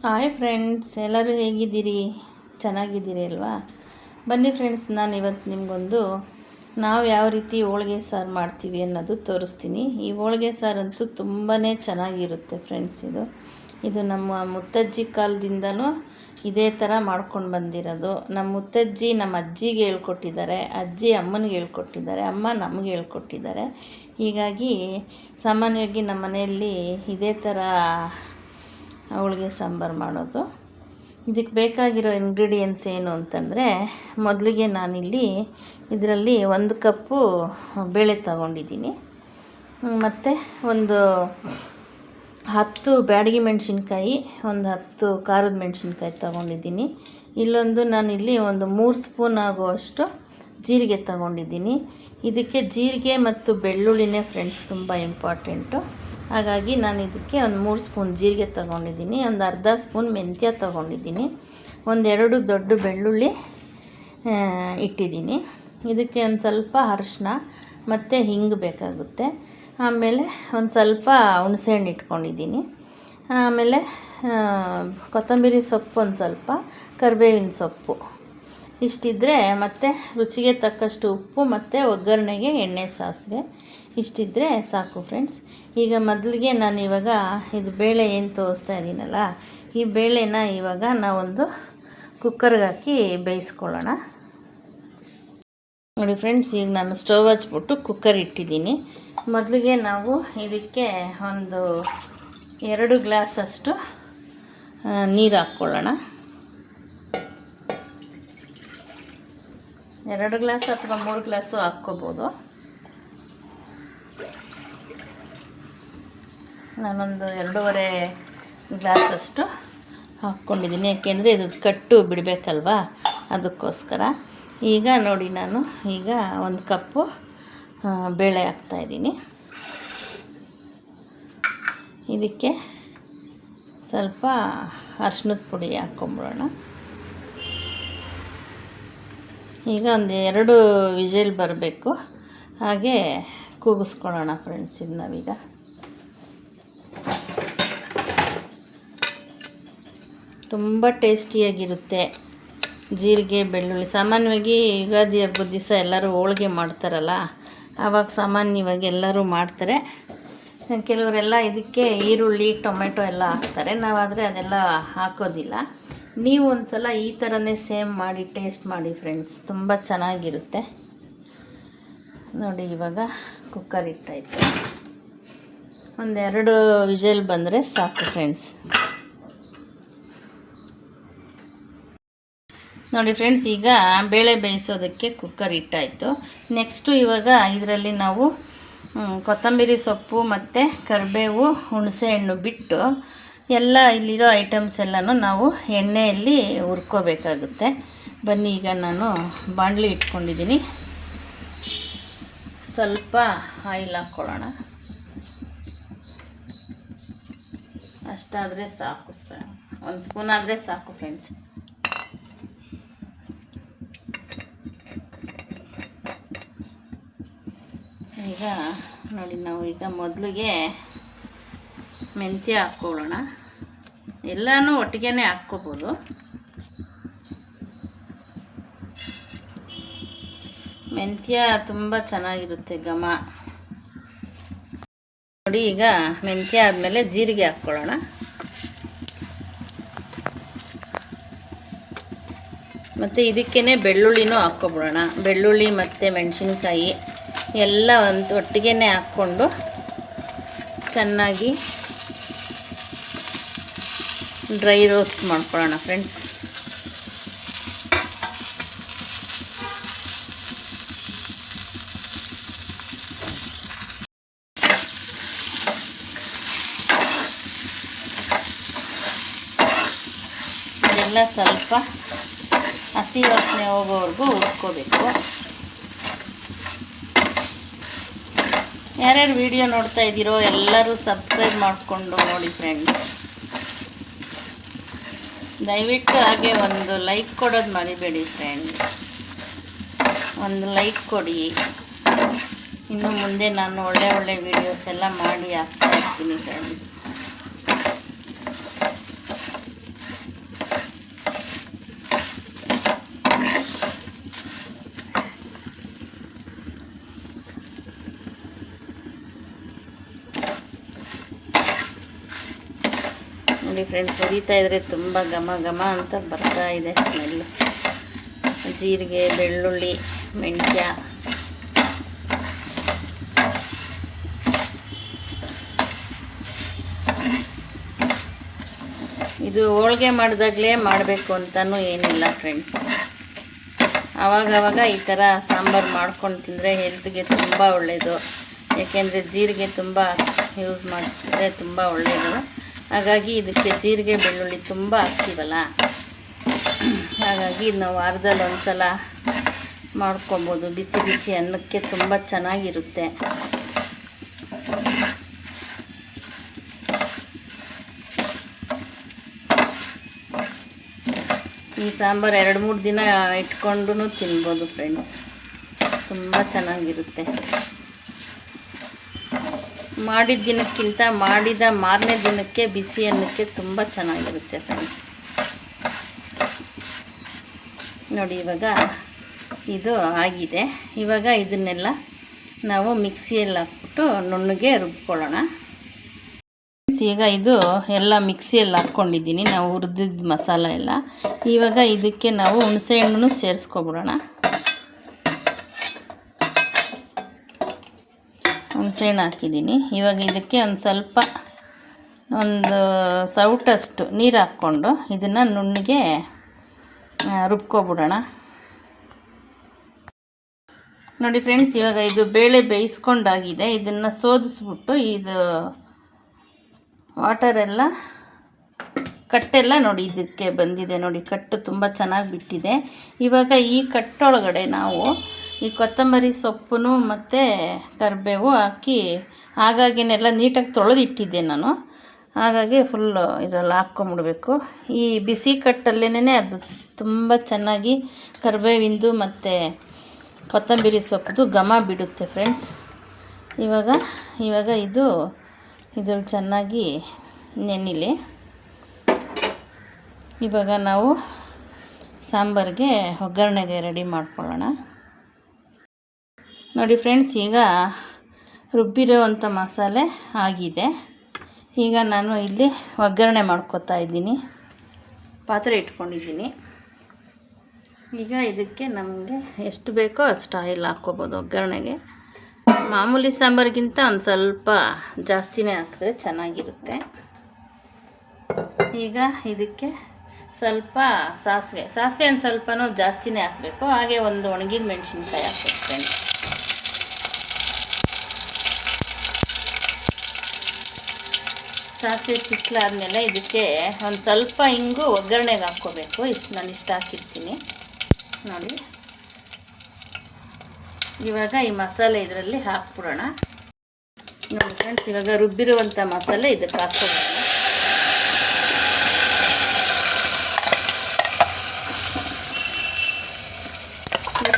Hi friends, ಎಲ್ಲರೂ ಹೇಗಿದ್ದೀರಿ? ಚೆನ್ನಾಗಿದ್ದೀರಿ ಅಲ್ವಾ? ಬನ್ನಿ ಫ್ರೆಂಡ್ಸ್, ನಾನು ಇವತ್ತು ನಿಮಗೊಂದು ನಾವು ಯಾವ ರೀತಿ ಹೋಳಿಗೆ ಸಾರು ಮಾಡ್ತೀವಿ ಅನ್ನೋದು ತೋರಿಸ್ತೀನಿ. ಈ ಹೋಳಿಗೆ ಸಾರಂತೂ ತುಂಬಾ ಚೆನ್ನಾಗಿರುತ್ತೆ ಫ್ರೆಂಡ್ಸ್. ಇದು ನಮ್ಮ ಮುತ್ತಜ್ಜಿ ಕಾಲದಿಂದನೂ ಇದೇ ಥರ ಮಾಡ್ಕೊಂಡು ಬಂದಿರೋದು. ನಮ್ಮ ಮುತ್ತಜ್ಜಿ ನಮ್ಮ ಅಜ್ಜಿಗೆ ಹೇಳ್ಕೊಟ್ಟಿದ್ದಾರೆ, ಅಜ್ಜಿ ಅಮ್ಮನಿಗೆ ಹೇಳ್ಕೊಟ್ಟಿದ್ದಾರೆ, ಅಮ್ಮ ನಮಗೆ ಹೇಳ್ಕೊಟ್ಟಿದ್ದಾರೆ. ಹೀಗಾಗಿ ಸಾಮಾನ್ಯವಾಗಿ ನಮ್ಮ ಮನೆಯಲ್ಲಿ ಇದೇ ಥರ ಹೋಳಿಗೆ ಸಾಂಬಾರು ಮಾಡೋದು. ಇದಕ್ಕೆ ಬೇಕಾಗಿರೋ ಇಂಗ್ರೀಡಿಯೆಂಟ್ಸ್ ಏನು ಅಂತಂದರೆ, ಮೊದಲಿಗೆ ನಾನಿಲ್ಲಿ ಇದರಲ್ಲಿ 1 ಕಪ್ಪು ಬೇಳೆ ತಗೊಂಡಿದ್ದೀನಿ, ಮತ್ತು ಒಂದು 10 ಬ್ಯಾಡಗಿ ಮೆಣಸಿನ್ಕಾಯಿ, ಒಂದು 10 ಖಾರದ ಮೆಣಸಿನ್ಕಾಯಿ ತಗೊಂಡಿದ್ದೀನಿ. ನಾನಿಲ್ಲಿ ಒಂದು 3 ಸ್ಪೂನ್ ಆಗುವಷ್ಟು ಜೀರಿಗೆ ತಗೊಂಡಿದ್ದೀನಿ. ಇದಕ್ಕೆ ಜೀರಿಗೆ ಮತ್ತು ಬೆಳ್ಳುಳ್ಳಿನೇ ಫ್ರೆಂಡ್ಸ್ ತುಂಬ ಇಂಪಾರ್ಟೆಂಟು. ಹಾಗಾಗಿ ನಾನು ಇದಕ್ಕೆ ಒಂದು 3 ಸ್ಪೂನ್ ಜೀರಿಗೆ ತಗೊಂಡಿದ್ದೀನಿ, ಒಂದು ಅರ್ಧ ಸ್ಪೂನ್ ಮೆಂತ್ಯ ತಗೊಂಡಿದ್ದೀನಿ, ಒಂದು 2 ದೊಡ್ಡ ಬೆಳ್ಳುಳ್ಳಿ ಇಟ್ಟಿದ್ದೀನಿ. ಇದಕ್ಕೆ ಒಂದು ಸ್ವಲ್ಪ ಅರಿಶಿನ ಮತ್ತು ಹಿಂಗು ಬೇಕಾಗುತ್ತೆ. ಆಮೇಲೆ ಒಂದು ಸ್ವಲ್ಪ ಹುಣಸೆಹಣ್ಣು ಇಟ್ಕೊಂಡಿದ್ದೀನಿ. ಆಮೇಲೆ ಕೊತ್ತಂಬರಿ ಸೊಪ್ಪು, ಒಂದು ಸ್ವಲ್ಪ ಕರಿಬೇವಿನ ಸೊಪ್ಪು ಇಷ್ಟಿದ್ದರೆ, ಮತ್ತು ರುಚಿಗೆ ತಕ್ಕಷ್ಟು ಉಪ್ಪು ಮತ್ತು ಒಗ್ಗರಣೆಗೆ ಎಣ್ಣೆ ಸಾಸಿವೆ ಇಷ್ಟಿದ್ದರೆ ಸಾಕು ಫ್ರೆಂಡ್ಸ್. ಈಗ ಮೊದಲಿಗೆ ನಾನು ಇವಾಗ ಇದು ಬೇಳೆ ಏನು ತೋರಿಸ್ತಾ ಇದ್ದೀನಲ್ಲ, ಈ ಬೇಳೆನ ಇವಾಗ ನಾವೊಂದು ಕುಕ್ಕರ್ಗೆ ಹಾಕಿ ಬೇಯಿಸ್ಕೊಳ್ಳೋಣ. ನೋಡಿ ಫ್ರೆಂಡ್ಸ್, ಈಗ ನಾನು ಸ್ಟವ್ ಹಚ್ಬಿಟ್ಟು ಕುಕ್ಕರ್ ಇಟ್ಟಿದ್ದೀನಿ. ಮೊದಲಿಗೆ ನಾವು ಇದಕ್ಕೆ ಒಂದು 2 ಗ್ಲಾಸಷ್ಟು ನೀರು ಹಾಕ್ಕೊಳ್ಳೋಣ. 2 ಗ್ಲಾಸ್ ಅಥವಾ 3 ಗ್ಲಾಸು ಹಾಕ್ಕೋಬೋದು. ನಾನೊಂದು 2.5 ಗ್ಲಾಸಷ್ಟು ಹಾಕ್ಕೊಂಡಿದ್ದೀನಿ, ಯಾಕೆಂದರೆ ಇದು ಕಟ್ಟು ಬಿಡಬೇಕಲ್ವಾ, ಅದಕ್ಕೋಸ್ಕರ. ಈಗ ನೋಡಿ, ನಾನು ಈಗ 1 ಕಪ್ಪು ಬೇಳೆ ಹಾಕ್ತಾಯಿದ್ದೀನಿ. ಇದಕ್ಕೆ ಸ್ವಲ್ಪ ಅರಿಶಿನದ ಪುಡಿ ಹಾಕ್ಕೊಂಬಿಡೋಣ. ಈಗ ಒಂದು 2 ವಿಜಿಲ್ ಬರಬೇಕು, ಹಾಗೆ ಕೂಗಿಸ್ಕೊಳ್ಳೋಣ ಫ್ರೆಂಡ್ಸ್. ಇದು ನಾವೀಗ ತುಂಬ ಟೇಸ್ಟಿಯಾಗಿರುತ್ತೆ ಜೀರಿಗೆ ಬೆಳ್ಳುಳ್ಳಿ. ಸಾಮಾನ್ಯವಾಗಿ ಯುಗಾದಿ ಹಬ್ಬದ ದಿವಸ ಎಲ್ಲರೂ ಹೋಳಿಗೆ ಮಾಡ್ತಾರಲ್ಲ, ಆವಾಗ ಸಾಮಾನ್ಯವಾಗಿ ಎಲ್ಲರೂ ಮಾಡ್ತಾರೆ. ಕೆಲವರೆಲ್ಲ ಇದಕ್ಕೆ ಈರುಳ್ಳಿ ಟೊಮೆಟೊ ಎಲ್ಲ ಹಾಕ್ತಾರೆ, ನಾವಾದರೆ ಅದೆಲ್ಲ ಹಾಕೋದಿಲ್ಲ. ನೀವು ಒಂದು ಸಲ ಈ ಥರನೇ ಸೇಮ್ ಮಾಡಿ ಟೇಸ್ಟ್ ಮಾಡಿ ಫ್ರೆಂಡ್ಸ್, ತುಂಬ ಚೆನ್ನಾಗಿರುತ್ತೆ. ನೋಡಿ, ಇವಾಗ ಕುಕ್ಕರ್ ಇಟ್ಟಾಯಿತು. ಒಂದು 2 ವಿಜಿಲ್ ಬಂದರೆ ಸಾಕು ಫ್ರೆಂಡ್ಸ್. ನೋಡಿ ಫ್ರೆಂಡ್ಸ್, ಈಗ ಬೇಳೆ ಬೇಯಿಸೋದಕ್ಕೆ ಕುಕ್ಕರ್ ಇಟ್ಟಾಯಿತು. ನೆಕ್ಸ್ಟು ಇವಾಗ ಇದರಲ್ಲಿ ನಾವು ಕೊತ್ತಂಬರಿ ಸೊಪ್ಪು ಮತ್ತು ಕರಿಬೇವು, ಹುಣಸೆಹಣ್ಣು ಬಿಟ್ಟು ಎಲ್ಲ ಇಲ್ಲಿರೋ ಐಟಮ್ಸ್ ಎಲ್ಲನೂ ನಾವು ಎಣ್ಣೆಯಲ್ಲಿ ಹುರ್ಕೋಬೇಕಾಗುತ್ತೆ. ಬನ್ನಿ, ಈಗ ನಾನು ಬಾಣಲಿ ಇಟ್ಕೊಂಡಿದ್ದೀನಿ, ಸ್ವಲ್ಪ ಆಯಿಲ್ ಹಾಕ್ಕೊಳ್ಳೋಣ. ಅಷ್ಟಾದರೆ ಸಾಕು, 1 ಸ್ಪೂನ್ ಆದರೆ ಸಾಕು ಫ್ರೆಂಡ್ಸ್. ಈಗ ನೋಡಿ, ನಾವು ಈಗ ಮೊದಲಿಗೆ ಮೆಂತ್ಯ ಹಾಕ್ಕೊಳ್ಳೋಣ. ಎಲ್ಲನೂ ಒಟ್ಟಿಗೆ ಹಾಕ್ಕೋಬೋದು. ಮೆಂತ್ಯ ತುಂಬ ಚೆನ್ನಾಗಿರುತ್ತೆ ಘಮ. ನೋಡಿ, ಈಗ ಮೆಂತ್ಯ ಆದಮೇಲೆ ಜೀರಿಗೆ ಹಾಕ್ಕೊಳ್ಳೋಣ. ಮತ್ತು ಇದಕ್ಕೇ ಬೆಳ್ಳುಳ್ಳಿನೂ ಹಾಕ್ಕೊಬಿಡೋಣ. ಬೆಳ್ಳುಳ್ಳಿ ಮತ್ತು ಮೆಣಸಿನ್ಕಾಯಿ ಎಲ್ಲ ಒಂದು ಒಟ್ಟಿಗೆ ಹಾಕ್ಕೊಂಡು ಚೆನ್ನಾಗಿ ಡ್ರೈ ರೋಸ್ಟ್ ಮಾಡ್ಕೊಳ್ಳೋಣ ಫ್ರೆಂಡ್ಸ್. ಇದೆಲ್ಲ ಸ್ವಲ್ಪ ಹಸಿ ವಾಸನೆ ಹೋಗೋವರೆಗೂ ಹುರ್ಕೋಬೇಕು. ಯಾರ್ಯಾರು ವಿಡಿಯೋ ನೋಡ್ತಾ ಇದ್ದೀರೋ ಎಲ್ಲರೂ ಸಬ್ಸ್ಕ್ರೈಬ್ ಮಾಡಿಕೊಂಡು ನೋಡಿ ಫ್ರೆಂಡ್ಸ್. ದಯವಿಟ್ಟು ಹಾಗೆ ಒಂದು ಲೈಕ್ ಕೊಡೋದು ಮರಿಬೇಡಿ ಫ್ರೆಂಡ್ಸ್. ಒಂದು ಲೈಕ್ ಕೊಡಿ. ಇನ್ನು ಮುಂದೆ ನಾನು ಒಳ್ಳೆ ವೀಡಿಯೋಸ್ ಎಲ್ಲ ಮಾಡಿ ಹಾಕ್ತಾ ಇರ್ತೀನಿ ಫ್ರೆಂಡ್ಸ್. ನೋಡಿ ಫ್ರೆಂಡ್ಸ್, ಹುರಿತಾ ಇದ್ದರೆ ತುಂಬ ಘಮ ಘಮ ಅಂತ ಬರ್ತಾ ಇದೆ ಸ್ಮೆಲ್ಲು. ಜೀರಿಗೆ, ಬೆಳ್ಳುಳ್ಳಿ, ಮೆಂತ್ಯ, ಇದು ಹೋಳಿಗೆ ಮಾಡಿದಾಗಲೇ ಮಾಡಬೇಕು ಅಂತಲೂ ಏನಿಲ್ಲ ಫ್ರೆಂಡ್ಸ್. ಆವಾಗವಾಗ ಈ ಥರ ಸಾಂಬಾರು ಮಾಡ್ಕೊಂಡು ತಿಂದರೆ ಹೆಲ್ತ್ಗೆ ತುಂಬ ಒಳ್ಳೆಯದು. ಏಕೆಂದರೆ ಜೀರಿಗೆ ತುಂಬ ಯೂಸ್ ಮಾಡ್ತಿದ್ರೆ ತುಂಬ ಒಳ್ಳೆಯದು. ಹಾಗಾಗಿ ಇದಕ್ಕೆ ಜೀರಿಗೆ, ಬೆಳ್ಳುಳ್ಳಿ ತುಂಬ ಹಾಕ್ತೀವಲ್ಲ, ಹಾಗಾಗಿ ನಾವು ವಾರದಲ್ಲಿ ಒಂದು ಸಲ ಮಾಡ್ಕೊಬೋದು. ಬಿಸಿ ಬಿಸಿ ಅನ್ನಕ್ಕೆ ತುಂಬ ಚೆನ್ನಾಗಿರುತ್ತೆ. ಈ ಸಾಂಬಾರು 2-3 ದಿನ ಇಟ್ಕೊಂಡು ತಿನ್ಬೋದು ಫ್ರೆಂಡ್ಸ್, ತುಂಬ ಚೆನ್ನಾಗಿರುತ್ತೆ. ಮಾಡಿದ ದಿನಕ್ಕಿಂತ ಮಾಡಿದ ಮಾರನೇ ದಿನಕ್ಕೆ ಬಿಸಿ ಅನ್ನಕ್ಕೆ ತುಂಬ ಚೆನ್ನಾಗಿರುತ್ತೆ ಫ್ರೆಂಡ್ಸ್. ನೋಡಿ, ಇವಾಗ ಇದು ಆಗಿದೆ. ಇವಾಗ ಇದನ್ನೆಲ್ಲ ನಾವು ಮಿಕ್ಸಿಯಲ್ಲಿ ಹಾಕ್ಬಿಟ್ಟು ನುಣ್ಣಗೆ ರುಬ್ಕೊಳ್ಳೋಣ. ಈಗ ಇದು ಎಲ್ಲ ಮಿಕ್ಸಿಯಲ್ಲಿ ಹಾಕ್ಕೊಂಡಿದ್ದೀನಿ, ನಾವು ಹುರಿದಿದ್ದ ಮಸಾಲ ಎಲ್ಲ. ಇವಾಗ ಇದಕ್ಕೆ ನಾವು ಹುಣಸೆಹಣ್ಣು ಸೇರಿಸ್ಕೊಬಿಡೋಣ. ಹುಣಸೆಹಣ್ಣು ಹಾಕಿದ್ದೀನಿ. ಇವಾಗ ಇದಕ್ಕೆ ಒಂದು ಸೌಟಷ್ಟು ನೀರು ಹಾಕ್ಕೊಂಡು ಇದನ್ನು ನುಣ್ಣಗೆ ರುಬ್ಕೊಬಿಡೋಣ. ನೋಡಿ ಫ್ರೆಂಡ್ಸ್, ಇವಾಗ ಇದು ಬೇಳೆ ಬೇಯಿಸ್ಕೊಂಡಾಗಿದೆ. ಇದನ್ನು ಸೋದಿಸ್ಬಿಟ್ಟು ಇದು ವಾಟರೆಲ್ಲ ಕಟ್ಟೆಲ್ಲ ನೋಡಿ ಇದಕ್ಕೆ ಬಂದಿದೆ. ನೋಡಿ, ಕಟ್ಟು ತುಂಬ ಚೆನ್ನಾಗಿ ಬಿಟ್ಟಿದೆ. ಇವಾಗ ಈ ಕಟ್ಟೊಳಗಡೆ ನಾವು ಈ ಕೊತ್ತಂಬರಿ ಸೊಪ್ಪು ಮತ್ತು ಕರಿಬೇವು ಹಾಕಿ ಹಾಗಾಗಿನೆಲ್ಲ ನೀಟಾಗಿ ತೊಳೆದಿಟ್ಟಿದ್ದೆ ನಾನು. ಹಾಗಾಗಿ ಫುಲ್ಲು ಇದರಲ್ಲಿ ಹಾಕ್ಕೊಂಬಿಡ್ಬೇಕು. ಈ ಬಿಸಿ ಕಟ್ಟಲ್ಲೇ ಅದು ತುಂಬ ಚೆನ್ನಾಗಿ ಕರಿಬೇವಿಂದು ಮತ್ತು ಕೊತ್ತಂಬರಿ ಸೊಪ್ಪು ಘಮ ಬಿಡುತ್ತೆ ಫ್ರೆಂಡ್ಸ್. ಇವಾಗ ಇದ್ರಲ್ಲಿ ಚೆನ್ನಾಗಿ ನೆನಿಲಿ. ಇವಾಗ ನಾವು ಸಾಂಬಾರಿಗೆ ಒಗ್ಗರಣೆಗೆ ರೆಡಿ ಮಾಡ್ಕೊಳ್ಳೋಣ. ನೋಡಿ ಫ್ರೆಂಡ್ಸ್, ಈಗ ರುಬ್ಬಿರೋವಂಥ ಮಸಾಲೆ ಆಗಿದೆ. ಈಗ ನಾನು ಇಲ್ಲಿ ಒಗ್ಗರಣೆ ಮಾಡ್ಕೊತಾ ಇದ್ದೀನಿ. ಪಾತ್ರೆ ಇಟ್ಕೊಂಡಿದ್ದೀನಿ. ಈಗ ಇದಕ್ಕೆ ನಮಗೆ ಎಷ್ಟು ಬೇಕೋ ಅಷ್ಟು ಆಯಿಲ್ ಹಾಕ್ಕೋಬೋದು. ಒಗ್ಗರಣೆಗೆ ಮಾಮೂಲಿ ಸಾಂಬಾರಿಗಿಂತ ಒಂದು ಸ್ವಲ್ಪ ಜಾಸ್ತಿನೇ ಹಾಕಿದ್ರೆ ಚೆನ್ನಾಗಿರುತ್ತೆ. ಈಗ ಇದಕ್ಕೆ ಸ್ವಲ್ಪ ಸಾಸಿವೆ ಒಂದು ಸ್ವಲ್ಪನೂ ಜಾಸ್ತಿನೇ ಹಾಕಬೇಕು. ಹಾಗೆ ಒಂದು ಒಣಗಿದ ಮೆಣಸಿನ್ಕಾಯಿ ಹಾಕ್ಬೇಕು. ಸಾಸಿವೆ ಚಿಕ್ಕಲಾದ್ಮೇಲೆ ಇದಕ್ಕೆ ಒಂದು ಸ್ವಲ್ಪ ಹಿಂಗು ಒಗ್ಗರಣೆಗೆ ಹಾಕ್ಕೋಬೇಕು. ನಾನು ಇಷ್ಟು ಹಾಕಿರ್ತೀನಿ ನೋಡಿ. ಇವಾಗ ಈ ಮಸಾಲೆ ಇದರಲ್ಲಿ ಹಾಕ್ಬಿಡೋಣ. ನೋಡಿ ಫ್ರೆಂಡ್ಸ್, ಇವಾಗ ರುಬ್ಬಿರುವಂಥ ಮಸಾಲೆ ಇದಕ್ಕೆ ಹಾಕ್ಕೊಡೋಣ.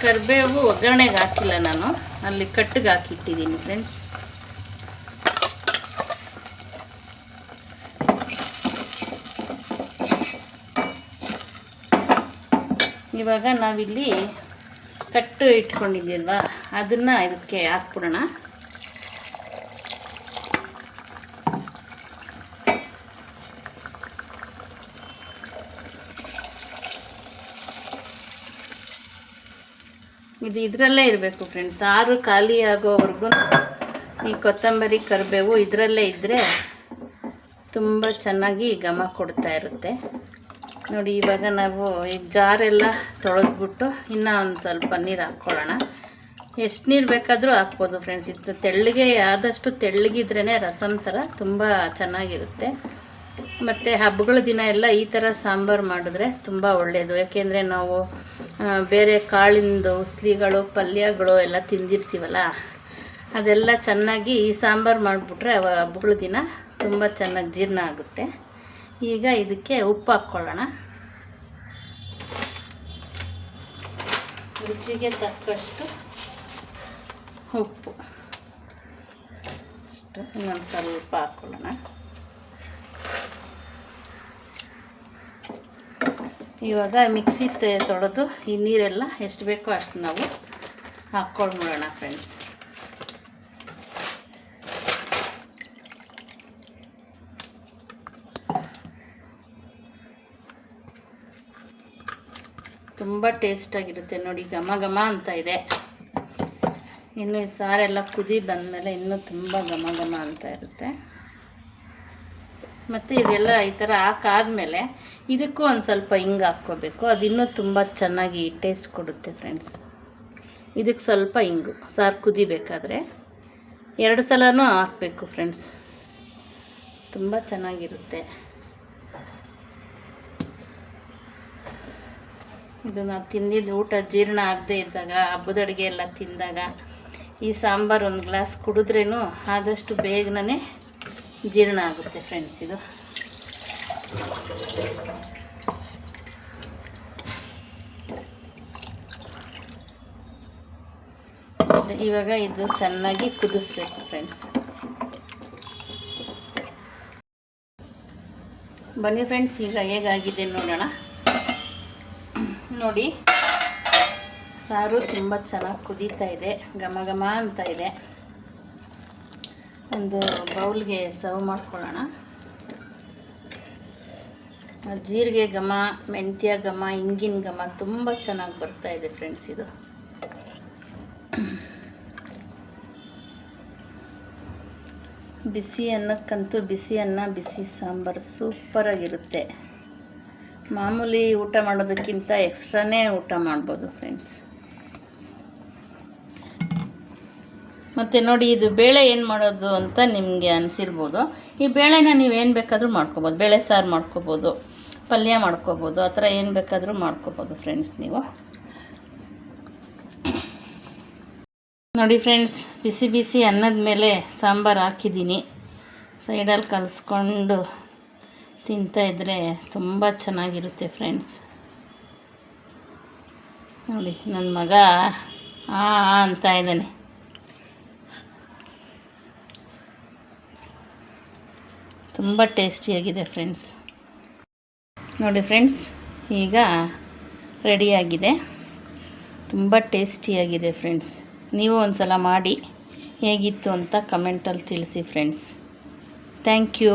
ಕರಿಬೇವು ಒಗ್ಗರಣೆಗೆ ಹಾಕಿಲ್ಲ ನಾನು, ಅಲ್ಲಿ ಕಟ್ಟಿಗೆ ಹಾಕಿಟ್ಟಿದ್ದೀನಿ ಫ್ರೆಂಡ್ಸ್. ಇವಾಗ ನಾವಿಲ್ಲಿ ಕಟ್ಟು ಇಟ್ಕೊಂಡಿದ್ದೀಲ್ವ, ಅದನ್ನು ಇದಕ್ಕೆ ಹಾಕ್ಬಿಡೋಣ. ಇದು ಇದರಲ್ಲೇ ಇರಬೇಕು ಫ್ರೆಂಡ್ಸ್. ಸಾರು ಖಾಲಿ ಆಗೋವರೆಗೂ ಈ ಕೊತ್ತಂಬರಿ ಕರಿಬೇವು ಇದರಲ್ಲೇ ಇದ್ದರೆ ತುಂಬ ಚೆನ್ನಾಗಿ ಘಮ ಕೊಡ್ತಾ ಇರುತ್ತೆ ನೋಡಿ. ಇವಾಗ ನಾವು ಈಗ ಜಾರೆಲ್ಲ ತೊಳೆದ್ಬಿಟ್ಟು ಇನ್ನೂ ಒಂದು ಸ್ವಲ್ಪ ನೀರು ಹಾಕ್ಕೊಳ್ಳೋಣ. ಎಷ್ಟು ನೀರು ಬೇಕಾದರೂ ಹಾಕ್ಬೋದು ಫ್ರೆಂಡ್ಸ್. ಇದು ತೆಳ್ಳಗೆ ಆದಷ್ಟು ತೆಳ್ಳಗಿದ್ರೇ ರಸಮ್ ಥರ ತುಂಬ ಚೆನ್ನಾಗಿರುತ್ತೆ. ಮತ್ತು ಹಬ್ಬಗಳ ದಿನ ಎಲ್ಲ ಈ ಥರ ಸಾಂಬಾರು ಮಾಡಿದ್ರೆ ತುಂಬ ಒಳ್ಳೆಯದು. ಯಾಕೆಂದರೆ ನಾವು ಬೇರೆ ಕಾಳಿಂದು ಉಸ್ಲಿಗಳು, ಪಲ್ಯಗಳು ಎಲ್ಲ ತಿಂದಿರ್ತೀವಲ್ಲ, ಅದೆಲ್ಲ ಚೆನ್ನಾಗಿ ಈ ಸಾಂಬಾರು ಮಾಡಿಬಿಟ್ರೆ ಹಬ್ಬಗಳ ದಿನ ತುಂಬ ಚೆನ್ನಾಗಿ ಜೀರ್ಣ ಆಗುತ್ತೆ. ಈಗ ಇದಕ್ಕೆ ಉಪ್ಪು ಹಾಕ್ಕೊಳ್ಳೋಣ. ರುಚಿಗೆ ತಕ್ಕಷ್ಟು ಉಪ್ಪು ಅಷ್ಟು, ಇನ್ನೊಂದು ಸ್ವಲ್ಪ ಹಾಕ್ಕೊಳ್ಳೋಣ. ಇವಾಗ ಮಿಕ್ಸಿ ತೊಳೆದು ಈ ನೀರೆಲ್ಲ ಎಷ್ಟು ಬೇಕೋ ಅಷ್ಟು ನಾವು ಹಾಕ್ಕೊಂಡ್ಬಿಡೋಣ ಫ್ರೆಂಡ್ಸ್. ತುಂಬ ಟೇಸ್ಟಾಗಿರುತ್ತೆ ನೋಡಿ, ಘಮ ಘಮ ಅಂತ ಇದೆ. ಇನ್ನು ಈ ಸಾರೆಲ್ಲ ಕುದಿ ಬಂದಮೇಲೆ ಇನ್ನೂ ತುಂಬ ಘಮ ಘಮ ಅಂತ ಇರುತ್ತೆ. ಮತ್ತು ಇದೆಲ್ಲ ಈ ಥರ ಹಾಕಾದ್ಮೇಲೆ ಇದಕ್ಕೂ ಒಂದು ಸ್ವಲ್ಪ ಹಿಂಗೆ ಹಾಕ್ಕೋಬೇಕು, ಅದು ಇನ್ನೂ ತುಂಬ ಚೆನ್ನಾಗಿ ಟೇಸ್ಟ್ ಕೊಡುತ್ತೆ ಫ್ರೆಂಡ್ಸ್. ಇದಕ್ಕೆ ಸ್ವಲ್ಪ ಹಿಂಗು ಸಾರು ಕುದಿಬೇಕಾದ್ರೆ 2 ಸಲನೂ ಹಾಕಬೇಕು ಫ್ರೆಂಡ್ಸ್, ತುಂಬ ಚೆನ್ನಾಗಿರುತ್ತೆ. ಇದು ನಾವು ತಿಂದಿದ್ದು ಊಟ ಜೀರ್ಣ ಆಗದೆ ಇದ್ದಾಗ, ಹಬ್ಬದ ಅಡುಗೆ ಎಲ್ಲ ತಿಂದಾಗ ಈ ಸಾಂಬಾರು ಒಂದು ಗ್ಲಾಸ್ ಕುಡಿದ್ರೇನು ಆದಷ್ಟು ಬೇಗನೆ ಜೀರ್ಣ ಆಗುತ್ತೆ ಫ್ರೆಂಡ್ಸ್. ಇದು ಇವಾಗ ಇದು ಚೆನ್ನಾಗಿ ಕುದಿಸ್ಬೇಕು ಫ್ರೆಂಡ್ಸ್. ಬನ್ನಿ ಫ್ರೆಂಡ್ಸ್, ಈಗ ಹೇಗಾಗಿದೆ ನೋಡೋಣ. ನೋಡಿ, ಸಾರು ತುಂಬ ಚೆನ್ನಾಗಿ ಕುದೀತಾ ಇದೆ, ಘಮ ಘಮ ಅಂತ ಇದೆ. ಒಂದು ಬೌಲ್ಗೆ ಸರ್ವ್ ಮಾಡ್ಕೊಳ್ಳೋಣ. ಜೀರಿಗೆ ಘಮ, ಮೆಂತ್ಯ ಘಮ, ಹಿಂಗಿನ ಘಮ ತುಂಬ ಚೆನ್ನಾಗಿ ಬರ್ತಾ ಇದೆ ಫ್ರೆಂಡ್ಸ್. ಇದು ಬಿಸಿ ಅನ್ನಕ್ಕಂತೂ ಬಿಸಿ ಅನ್ನ, ಬಿಸಿ ಸಾಂಬಾರು ಸೂಪರಾಗಿರುತ್ತೆ. ಮಾಮೂಲಿ ಊಟ ಮಾಡೋದಕ್ಕಿಂತ ಎಕ್ಸ್ಟ್ರಾನೇ ಊಟ ಮಾಡ್ಬೋದು ಫ್ರೆಂಡ್ಸ್. ಮತ್ತು ನೋಡಿ, ಇದು ಬೇಳೆ ಏನು ಮಾಡೋದು ಅಂತ ನಿಮಗೆ ಅನಿಸಿರ್ಬೋದು. ಈ ಬೇಳೆನ ನೀವೇನು ಬೇಕಾದರೂ ಮಾಡ್ಕೊಬೋದು, ಬೇಳೆ ಸಾರು ಮಾಡ್ಕೊಬೋದು, ಪಲ್ಯ ಮಾಡ್ಕೊಬೋದು, ಆ ಥರ ಏನು ಬೇಕಾದರೂ ಮಾಡ್ಕೊಬೋದು ಫ್ರೆಂಡ್ಸ್ ನೀವು. ನೋಡಿ ಫ್ರೆಂಡ್ಸ್, ಬಿಸಿ ಬಿಸಿ ಅನ್ನದ ಮೇಲೆ ಸಾಂಬಾರು ಹಾಕಿದ್ದೀನಿ. ಸೈಡಲ್ಲಿ ಕಲಿಸ್ಕೊಂಡು ತಿಂತಾಯಿದ್ರೆ ತುಂಬ ಚೆನ್ನಾಗಿರುತ್ತೆ ಫ್ರೆಂಡ್ಸ್. ನೋಡಿ, ನನ್ನ ಮಗ ಅಂತ ಇದ್ದಾನೆ. ತುಂಬ ಟೇಸ್ಟಿಯಾಗಿದೆ ಫ್ರೆಂಡ್ಸ್. ನೋಡಿ ಫ್ರೆಂಡ್ಸ್, ಈಗ ರೆಡಿಯಾಗಿದೆ. ತುಂಬ ಟೇಸ್ಟಿಯಾಗಿದೆ ಫ್ರೆಂಡ್ಸ್. ನೀವು ಒಂದು ಸಲ ಮಾಡಿ ಹೇಗಿತ್ತು ಅಂತ ಕಮೆಂಟಲ್ಲಿ ತಿಳಿಸಿ ಫ್ರೆಂಡ್ಸ್. Thank you.